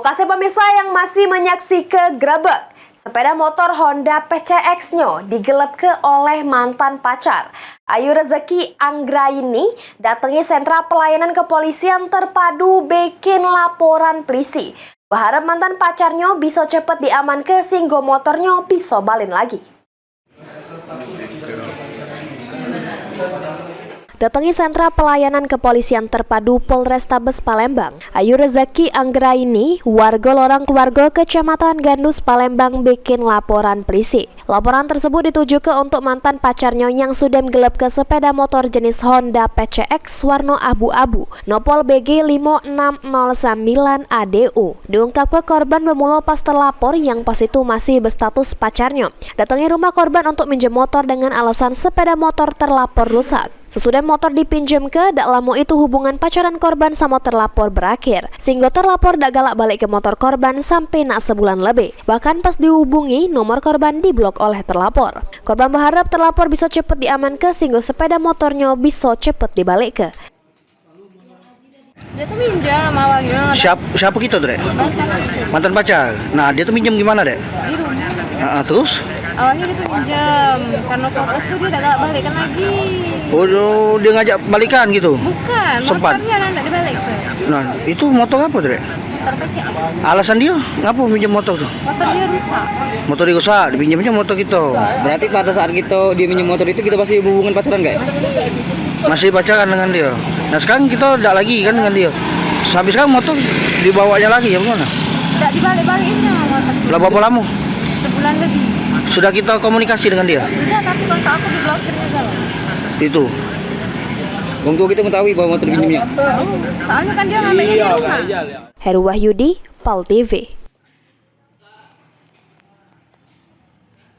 Lokasi pemirsa yang masih menyaksikan grebek sepeda motor Honda PCX-nya digelepke oleh mantan pacar. Ayu Rezeki Anggraini datangi sentra pelayanan kepolisian terpadu bikin laporan polisi. Berharap mantan pacarnya bisa cepat diamankan sehingga motornya bisa balik lagi. Datangi sentra pelayanan kepolisian terpadu Polrestabes Palembang, Ayu Rezeki Anggraini, warga lorong keluarga Kecamatan Gandus Palembang bikin laporan polisi. Laporan tersebut ditujukan untuk mantan pacarnya yang sudah menggelepke sepeda motor jenis Honda PCX warna abu-abu, nopol BG 5609 ADU. Diungkapkan korban bermula pas terlapor yang pas itu masih berstatus pacarnya. Datangi rumah korban untuk minjem motor dengan alasan sepeda motor terlapor rusak. Sesudah motor dipinjam ke, dak lama itu hubungan pacaran korban sama terlapor berakhir. Sehingga terlapor dak galak balik ke motor korban sampai nak sebulan lebih. Bahkan pas dihubungi, nomor korban diblok oleh terlapor. Korban berharap terlapor bisa cepat diamankan sehingga sepeda motornya bisa cepat dibalik ke. Dia tuh minjam awalnya. Siapa kita tuh, Dek? Mantan pacar. Nah, dia tuh minjem gimana, Dek? Di rumah. Terus? Awalnya dia tuh minjam, karena fotos tuh dia gak balikan lagi. Oh, dia ngajak balikan gitu? Bukan, sempat. Motornya gak dibalik tuh. Nah, itu motor apa, Dek? Motor PCX. Alasan dia ngapa minjem motor tuh? Motor dia rusak. Motor dia rusak, dipinjamnya motor kita. Berarti pada saat dia minjem motor itu kita masih hubungan pacaran gak? Masih pacaran dengan dia. Nah, sekarang kita tidak lagi kan dengan dia. Habis sekarang motor dibawanya lagi ya bagaimana? Gak dibalik-balikinnya motor. Lah berapa lama? Sebulan lebih. Sudah kita komunikasi dengan dia? Sudah, tapi kontak aku diblokir juga loh. Itu. Wong tua kita mengetahui bahwa motor pinjamnya. Soalnya kan dia ngambilnya di rumah. Heru Wahyudi, PAL TV.